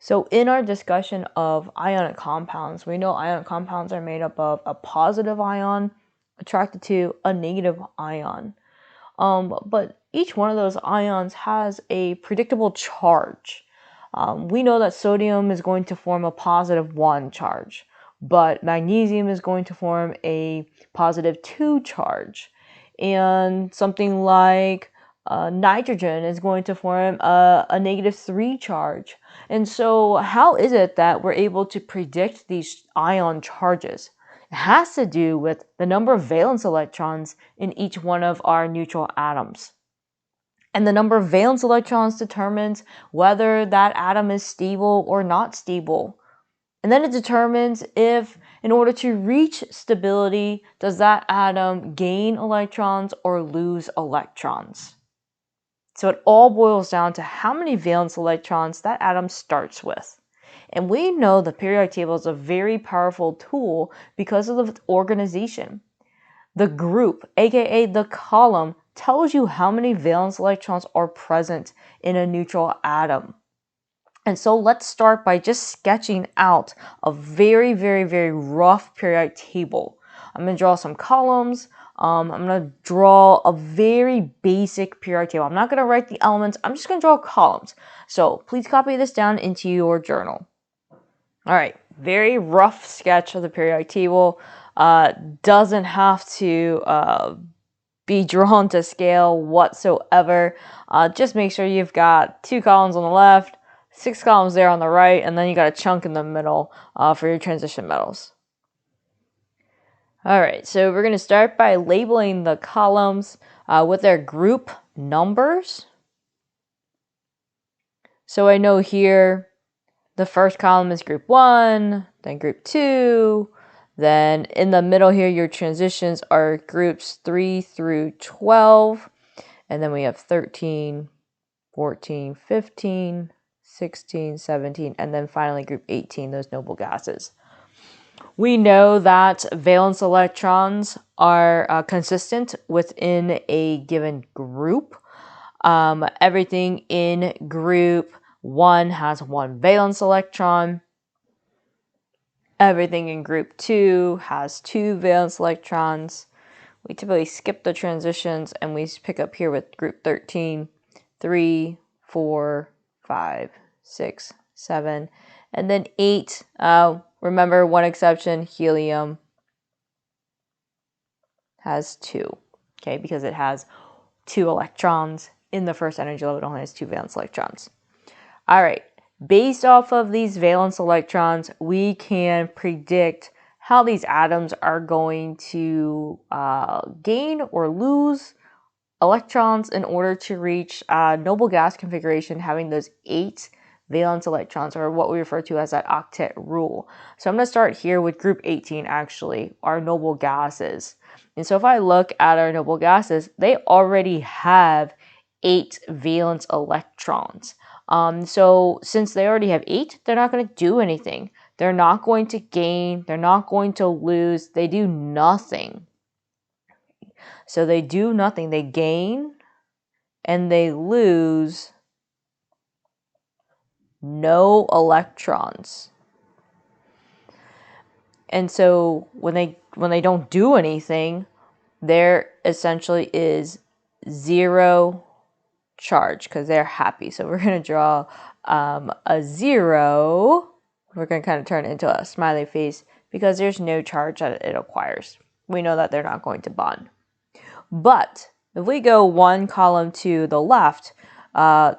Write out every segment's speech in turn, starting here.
So in our discussion of ionic compounds, we know ionic compounds are made up of a positive ion attracted to a negative ion. But each one of those ions has a predictable charge. We know that sodium is going to form a positive 1 charge, but magnesium is going to form a positive 2 charge. And something like nitrogen is going to form a negative 3 charge. And so how is it that we're able to predict these ion charges? It has to do with the number of valence electrons in each one of our neutral atoms. And the number of valence electrons determines whether that atom is stable or not stable. And then it determines if, in order to reach stability, does that atom gain electrons or lose electrons. So it all boils down to how many valence electrons that atom starts with. And we know the periodic table is a very powerful tool because of the organization. The group, aka the column, tells you how many valence electrons are present in a neutral atom. And so let's start by just sketching out a very, very, very rough periodic table. I'm going to draw some columns. I'm going to draw a very basic periodic table. I'm not going to write the elements. I'm just going to draw columns. So please copy this down into your journal. All right, very rough sketch of the periodic table. Doesn't have to be drawn to scale whatsoever. Just make sure you've got 2 columns on the left, 6 columns there on the right, and then you got a chunk in the middle for your transition metals. All right, so we're going to start by labeling the columns with their group numbers. So I know here the first column is group 1, then group 2, then in the middle here your transitions are groups 3 through 12, and then we have 13, 14, 15, 16, 17, and then finally group 18, those noble gases. We know that valence electrons are consistent within a given group. Everything in group 1 has 1 valence electron. Everything in group 2 has 2 valence electrons. We typically skip the transitions and we pick up here with group 13, 3, 4, 5, 6, 7, and then 8. Remember, one exception, helium has 2, okay, because it has 2 electrons. In the first energy level, it only has 2 valence electrons. All right, based off of these valence electrons, we can predict how these atoms are going to gain or lose electrons in order to reach noble gas configuration having those 8 valence electrons, or what we refer to as that octet rule. So I'm going to start here with group 18, actually, our noble gases. And so if I look at our noble gases, they already have 8 valence electrons. So since they already have 8, they're not going to do anything. They're not going to gain, they're not going to lose, they do nothing. So they do nothing. They gain and they lose no electrons. And so when they don't do anything, there essentially is 0 charge because they're happy. So we're going to draw a 0. We're going to kind of turn it into a smiley face because there's no charge that it acquires. We know that they're not going to bond. But if we go 1 column to the left,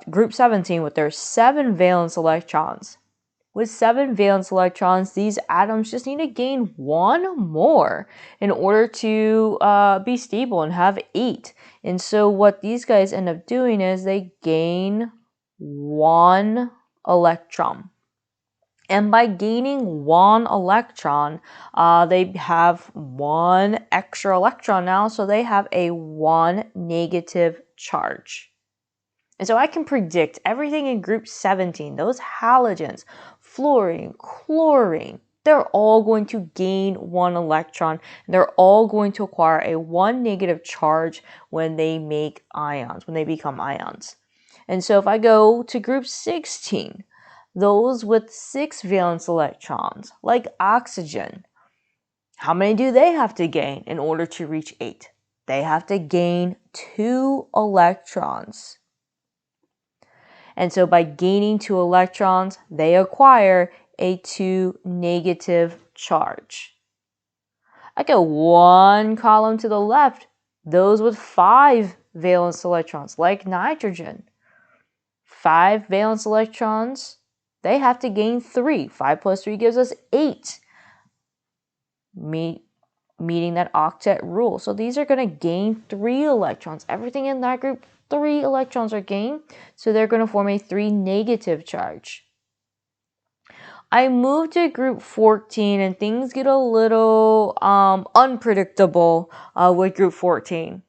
group 17 with their 7 valence electrons. With 7 valence electrons, these atoms just need to gain 1 more in order to be stable and have 8. And so what these guys end up doing is they gain 1 electron. And by gaining 1 electron, they have 1 extra electron now, so they have a 1 negative charge. And so I can predict everything in group 17, those halogens, fluorine, chlorine, they're all going to gain 1 electron. And they're all going to acquire a 1 negative charge when they make ions, when they become ions. And so if I go to group 16, those with 6 valence electrons, like oxygen. How many do they have to gain in order to reach 8? They have to gain 2 electrons. And so by gaining 2 electrons, they acquire a 2 negative charge. I go one column to the left, those with 5 valence electrons, like nitrogen. 5 valence electrons, they have to gain 3. 5 plus 3 gives us 8, meeting that octet rule. So these are going to gain 3 electrons. Everything in that group, 3 electrons are gained, so they're going to form a 3 negative charge. I move to group 14 and things get a little unpredictable with group 14.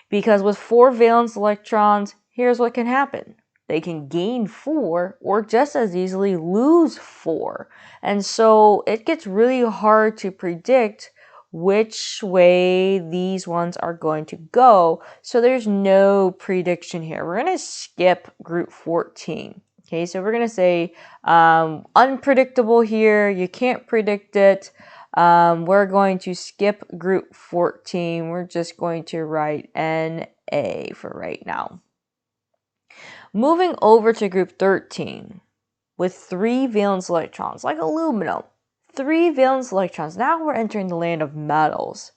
Because with 4 valence electrons, here's what can happen. They can gain 4 or just as easily lose 4. And so it gets really hard to predict which way these ones are going to go. So there's no prediction here. We're going to skip group 14. Okay, so we're going to say unpredictable here. You can't predict it. We're going to skip group 14. We're just going to write NA for right now. Moving over to group 13 with 3 valence electrons, like aluminum. 3 valence electrons. Now we're entering the land of metals.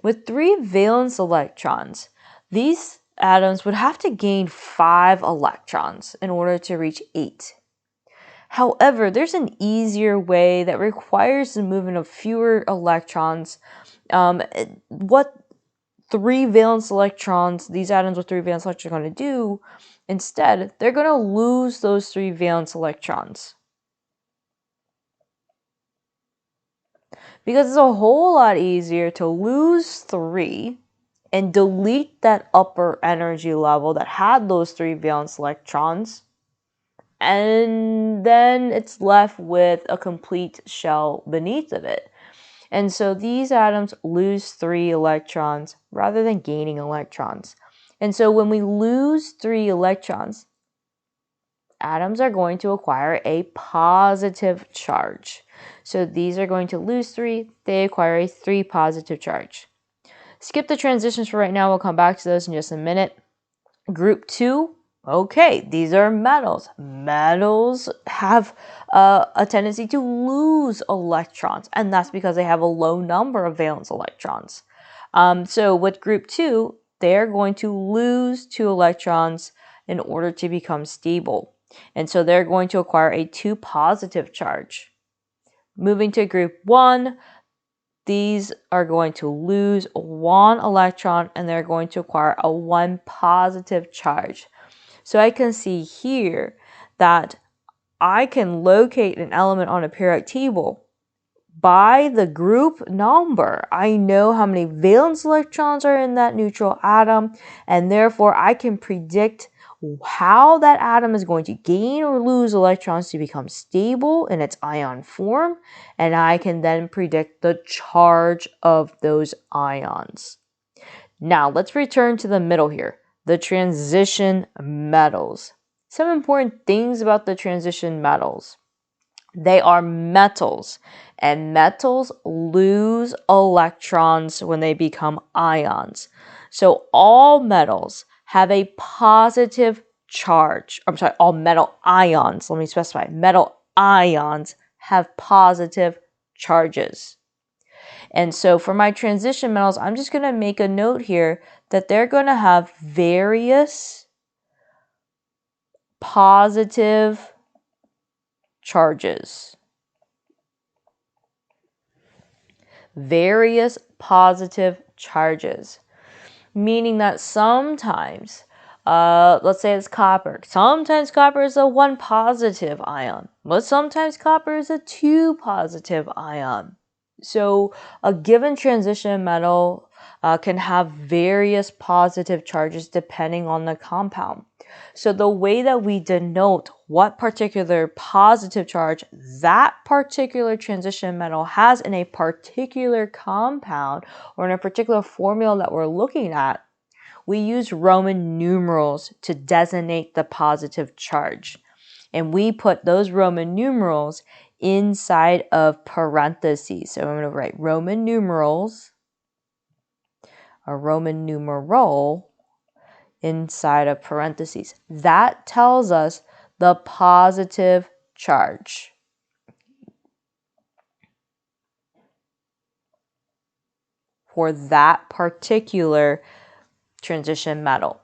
With 3 valence electrons, these atoms would have to gain 5 electrons in order to reach 8. However, there's an easier way that requires the movement of fewer electrons. What 3 valence electrons, these atoms with 3 valence electrons are going to do, instead, they're going to lose those 3 valence electrons. Because it's a whole lot easier to lose 3 and delete that upper energy level that had those 3 valence electrons, and then it's left with a complete shell beneath of it. And so these atoms lose 3 electrons rather than gaining electrons. And so when we lose 3 electrons, atoms are going to acquire a positive charge. So these are going to lose 3, they acquire a 3 positive charge. Skip the transitions for right now, we'll come back to those in just a minute. Group 2, okay, these are metals. Metals have a tendency to lose electrons, and that's because they have a low number of valence electrons. So with group 2, they're going to lose 2 electrons in order to become stable. And so they're going to acquire a 2 positive charge. Moving to group 1, these are going to lose 1 electron and they're going to acquire a 1 positive charge. So I can see here that I can locate an element on a periodic table by the group number. I know how many valence electrons are in that neutral atom, and therefore I can predict how that atom is going to gain or lose electrons to become stable in its ion form, and I can then predict the charge of those ions. Now let's return to the middle here, the transition metals. Some important things about the transition metals. They are metals, and metals lose electrons when they become ions. So all metals have a positive charge. I'm sorry, all metal ions, let me specify, metal ions have positive charges. And so for my transition metals, I'm just going to make a note here that they're going to have various positive charges. Various positive charges. Meaning that sometimes, let's say it's copper. Sometimes copper is a 1 positive ion, but sometimes copper is a 2 positive ion. So a given transition metal can have various positive charges depending on the compound. So the way that we denote what particular positive charge that particular transition metal has in a particular compound or in a particular formula that we're looking at, we use Roman numerals to designate the positive charge. And we put those Roman numerals inside of parentheses. So I'm going to write Roman numerals, a Roman numeral inside of parentheses. That tells us the positive charge. For that particular transition metal.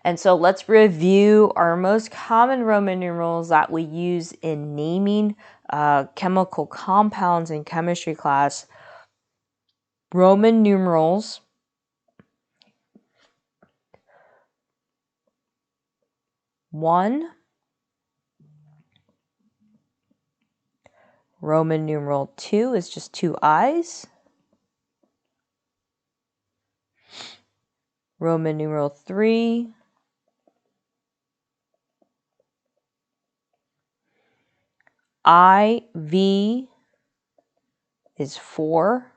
And so let's review our most common Roman numerals that we use in naming chemical compounds in chemistry class. Roman numerals. One. Roman numeral 2 is just 2 I's. Roman numeral 3. IV is 4.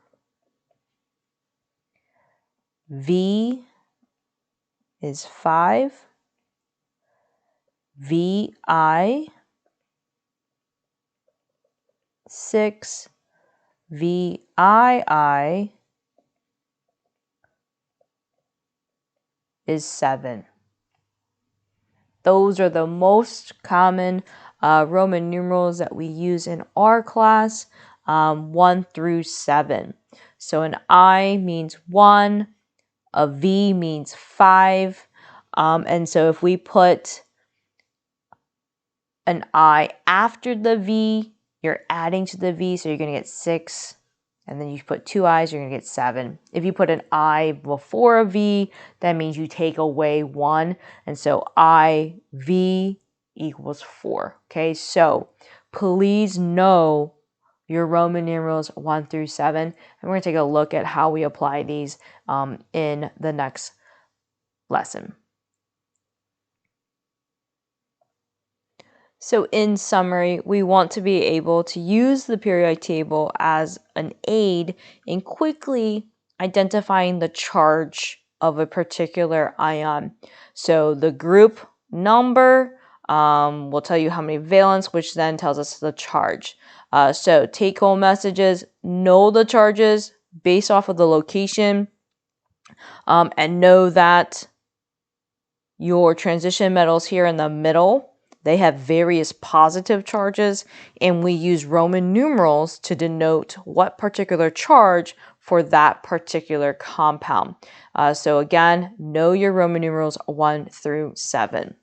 V is 5. VI 6. VII is 7. Those are the most common Roman numerals that we use in our class, 1 through 7. So an I means 1, a V means 5, and so if we put an I after the V, you're adding to the V, so you're going to get 6. And then you put 2 I's, you're going to get 7. If you put an I before a V, that means you take away 1. And so IV equals 4. Okay, so please know your Roman numerals 1 through 7. And we're going to take a look at how we apply these in the next lesson. So in summary, we want to be able to use the periodic table as an aid in quickly identifying the charge of a particular ion. So the group number will tell you how many valence, which then tells us the charge. So take-home messages, know the charges based off of the location, and know that your transition metals here in the middle, they have various positive charges, and we use Roman numerals to denote what particular charge for that particular compound. So again, know your Roman numerals 1 through 7.